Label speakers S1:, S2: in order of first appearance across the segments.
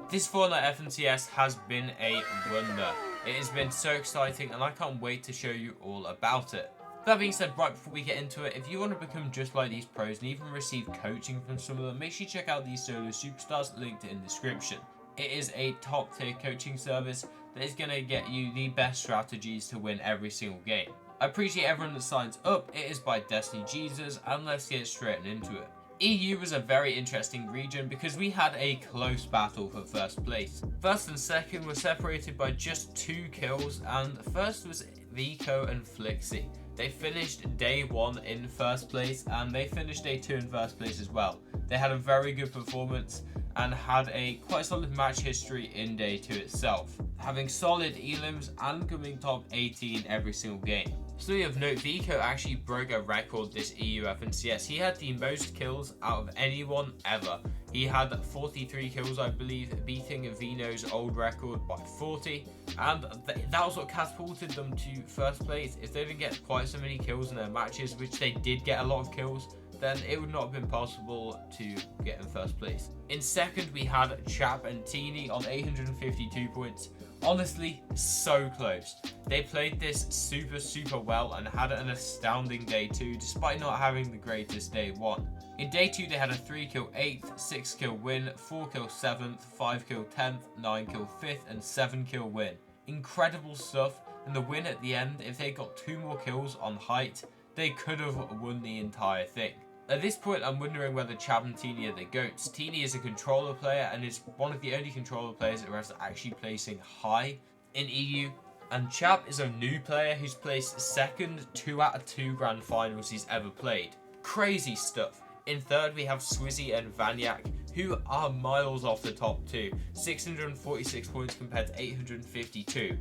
S1: This Fortnite FNCS has been a wonder. It has been so exciting and I can't wait to show you all about it. That being said, right before we get into it, if you want to become just like these pros and even receive coaching from some of them, make sure you check out these solo superstars linked in the description. It is a top tier coaching service that is going to get you the best strategies to win every single game. I appreciate everyone that signs up. It is by Destiny Jesus, and let's get straight into it. EU was a very interesting region because we had a close battle for first place. First and second were separated by just 2 kills, and first was Vico and Flixie. They finished day 1 in first place and they finished day 2 in first place as well. They had a very good performance and had a quite solid match history in day 2 itself, having solid elims and coming top 18 every single game. Story of note, Vico actually broke a record this EU FNCS. He had the most kills out of anyone ever. He had 43 kills, I believe, beating Vino's old record by 40, and that was what catapulted them to first place. If they didn't get quite so many kills in their matches, which they did get a lot of kills, then it would not have been possible to get in first place. In second, we had Chap and Teeny on 852 points. Honestly, so close. They played this super well and had an astounding day 2 despite not having the greatest day 1. In day 2 they had a 3 kill 8th, 6 kill win, 4 kill 7th, 5 kill 10th, 9 kill 5th and 7 kill win. Incredible stuff, and the win at the end, if they got 2 more kills on height, they could have won the entire thing. At this point, I'm wondering whether Chap and Teeny are the GOATs. Teeny is a controller player and is one of the only controller players that is actually placing high in EU. And Chap is a new player who's placed second 2 out of 2 grand finals he's ever played. Crazy stuff. In third, we have Swizzy and Vanyak, who are miles off the top 2. 646 points compared to 852.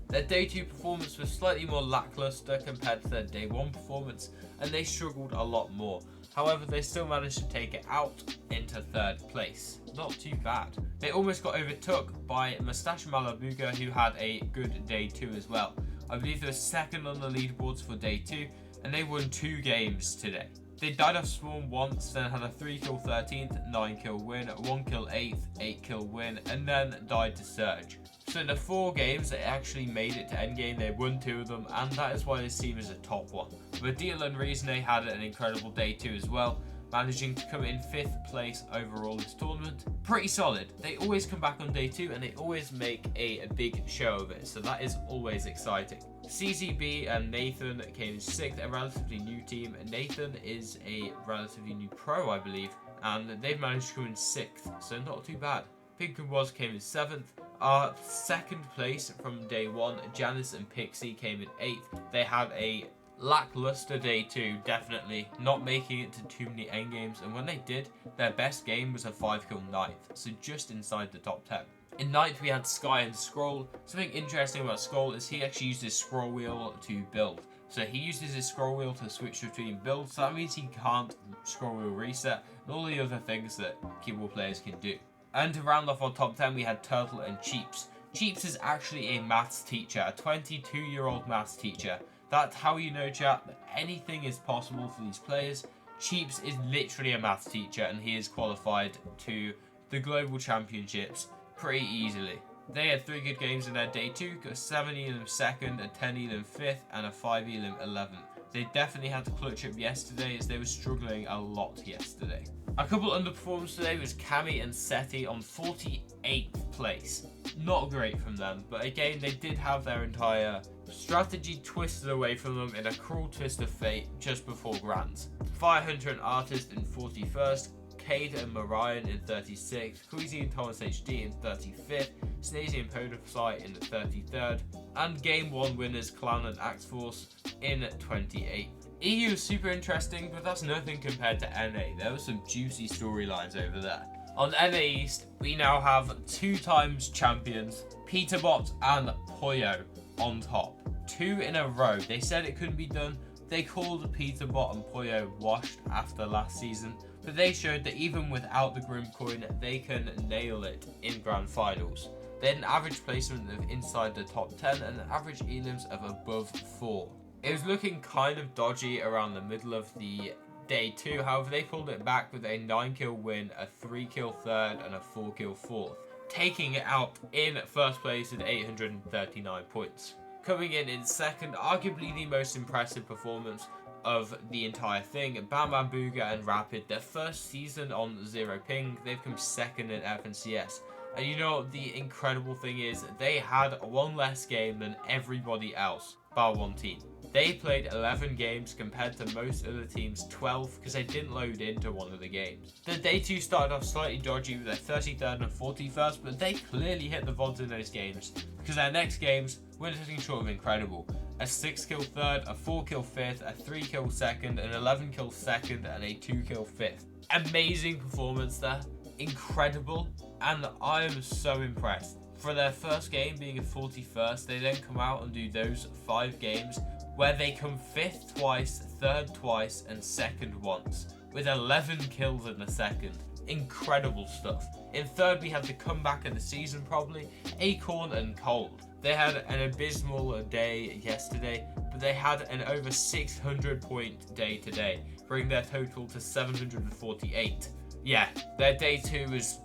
S1: Their day 2 performance was slightly more lackluster compared to their day 1 performance, and they struggled a lot more. However, they still managed to take it out into third place. Not too bad. They almost got overtook by Mustache Malabuga, who had a good day 2 as well. I believe they were second on the leaderboards for day 2, and they won 2 games today. They died off Swarm once, then had a 3 kill 13th, 9 kill win, 1 kill 8th, 8 kill win, and then died to Surge. So in the 4 games they actually made it to endgame, they won 2 of them, and that is why this team is a top 1. But Deal and Reason had an incredible day 2 as well, managing to come in 5th place overall this tournament. Pretty solid. They always come back on day 2 and they always make a big show of it, so that is always exciting. CZB and Nathan came in 6th, a relatively new team. Nathan is a relatively new pro, I believe, and they've managed to come in 6th, so not too bad. Pink and Was came in 7th. Our second place from day 1, Janice and Pixie came in 8th. They had a lackluster day 2, definitely not making it to too many endgames, and when they did, their best game was a 5 kill 9th, so just inside the top 10. In 9th we had Sky and Scroll. Something interesting about Scroll is he actually used his scroll wheel to build. So he uses his scroll wheel to switch between builds, so that means he can't scroll wheel reset and all the other things that keyboard players can do. And to round off our top 10 we had Turtle and Cheeps. Cheeps is actually a maths teacher, a 22-year-old maths teacher. That's how you know, chat, that anything is possible for these players. Cheeps is literally a maths teacher and he is qualified to the global championships pretty easily. They had 3 good games in their day 2, got a 7 elim 2nd, a 10 elim 5th, and a 5 elim 11th. They definitely had to clutch up yesterday as they were struggling a lot yesterday. A couple underperforms today was Cami and Seti on 48th place. Not great from them, but again they did have their entire strategy twisted away from them in a cruel twist of fate just before Grands. Firehunter and Artist in 41st, Cade and Marion in 36th, Queasy and Thomas HD in 35th, Snazy and Podopsite in the 33rd, and Game 1 winners Clown and Axe Force in 28th. EU is super interesting, but that's nothing compared to NA. There were some juicy storylines over there. On NA East, we now have 2 times champions, Peterbot and Poyo on top. 2 in a row. They said it couldn't be done. They called Peterbot and Poyo washed after last season, but they showed that even without the Grim Coin, they can nail it in Grand Finals. They had an average placement of inside the top 10 and an average elims of above 4. It was looking kind of dodgy around the middle of the day 2, however they pulled it back with a 9 kill win, a 3 kill 3rd and a 4 kill 4th. taking it out in first place with 839 points. Coming in second, arguably the most impressive performance of the entire thing, Bam Bam Booga and Rapid, their first season on 0 ping, they've come second in FNCS. And you know, the incredible thing is, they had one less game than everybody else, bar one team. They played 11 games compared to most other teams 12 because they didn't load into one of the games. The day 2 started off slightly dodgy with their 33rd and 41st, but they clearly hit the VODs in those games because their next games were nothing short of incredible. A 6 kill 3rd, a 4 kill 5th, a 3 kill 2nd, an 11 kill 2nd, and a 2 kill 5th. Amazing performance there, incredible, and I am so impressed. For their first game being a 41st, they then come out and do those 5 games where they come 5th twice, 3rd twice, and 2nd once, with 11 kills in the 2nd. Incredible stuff. In 3rd, we had the comeback of the season probably, Acorn and Cold. They had an abysmal day yesterday, but they had an over 600 point day today, bringing their total to 748. Yeah, their day 2 was,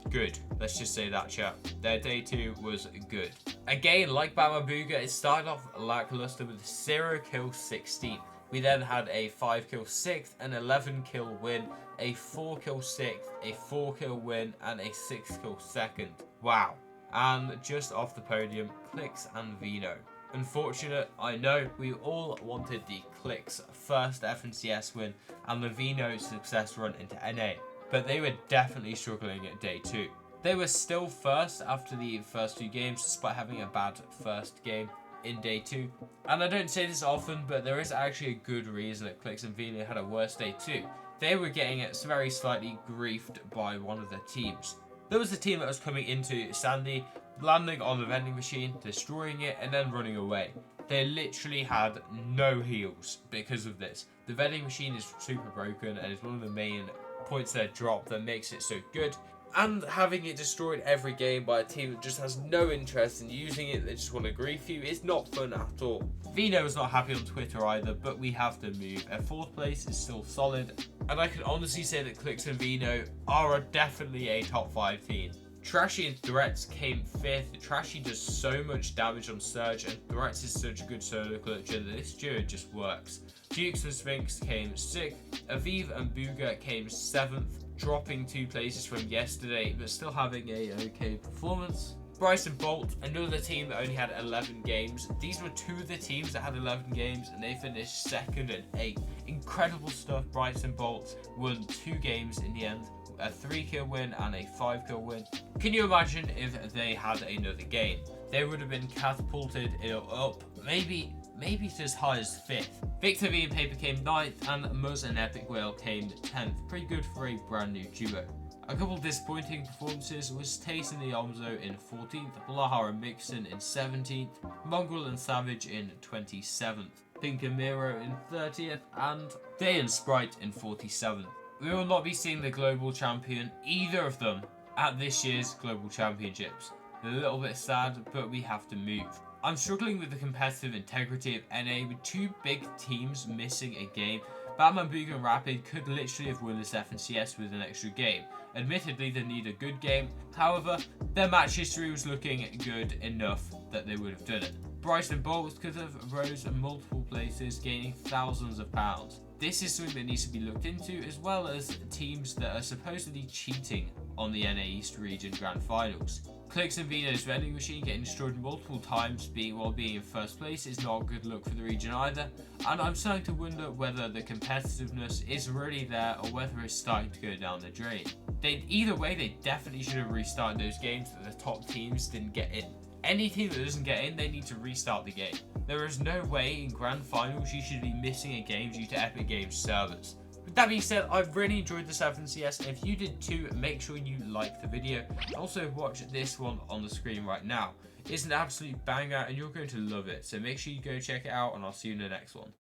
S1: good. Let's just say that, chat. Their day 2 was good. Again, like Bama Booga, it started off lackluster with 0 kill 16th. We then had a 5 kill 6th, an 11 kill win, a 4 kill 6th, a 4 kill win, and a 6 kill 2nd. Wow. And just off the podium, Clix and Vino. Unfortunate, I know, we all wanted the Clix first FNCS win and the Vino success run into NA, but they were definitely struggling at day 2. They were still first after the first 2 games, despite having a bad first game in day 2. And I don't say this often, but there is actually a good reason that Clix and Vino had a worse day 2. They were getting very slightly griefed by one of their teams. There was a team that was coming into Sandy, landing on the vending machine, destroying it, and then running away. They literally had no heals because of this. The vending machine is super broken and is one of the main points they drop that makes it so good. And having it destroyed every game by a team that just has no interest in using it, they just want to grief you, is not fun at all. Vino is not happy on Twitter either, but we have to move. A 4th place is still solid, and I can honestly say that Clix and Vino are definitely a top 5 team. Trashy and Threats came 5th. Trashy does so much damage on Surge, and Threats is such a good solo clutcher that this duo just works. Dukes and Sphinx came 6th. Aviv and Booga came 7th, dropping 2 places from yesterday, but still having a okay performance. Bryce and Bolt, another team that only had 11 games. These were 2 of the teams that had 11 games, and they finished 2nd and 8th. Incredible stuff. Bryce and Bolt won 2 games in the end, a 3 kill win and a 5 kill win. Can you imagine if they had another game? They would have been catapulted up, maybe to as high as 5th. Victor V and Paper came 9th, and Muzz and Epic Whale came 10th. Pretty good for a brand new duo. A couple disappointing performances was Taste and the Omzo in 14th, Blaha and Mixon in 17th, Mongrel and Savage in 27th, Pink and Miro in 30th, and Day and Sprite in 47th. We will not be seeing the global champion, either of them, at this year's global championships. A little bit sad, but we have to move. I'm struggling with the competitive integrity of NA with 2 big teams missing a game. Batman Booga and Rapid could literally have won this FNCS with an extra game. Admittedly, they need a good game. However, their match history was looking good enough that they would have done it. Bryce and Bolt could have rose multiple places, gaining thousands of pounds. This is something that needs to be looked into, as well as teams that are supposedly cheating on the NA East region Grand Finals. Clix and Vino's vending machine getting destroyed multiple times while being in first place is not a good look for the region either, and I'm starting to wonder whether the competitiveness is really there or whether it's starting to go down the drain. Either way, they definitely should have restarted those games that the top teams didn't get in. Any team that doesn't get in, they need to restart the game. There is no way in Grand Finals you should be missing a game due to Epic Games servers. With that being said, I've really enjoyed this FNCS, and if you did too, make sure you like the video. Also watch this one on the screen right now. It's an absolute banger and you're going to love it, so make sure you go check it out, and I'll see you in the next one.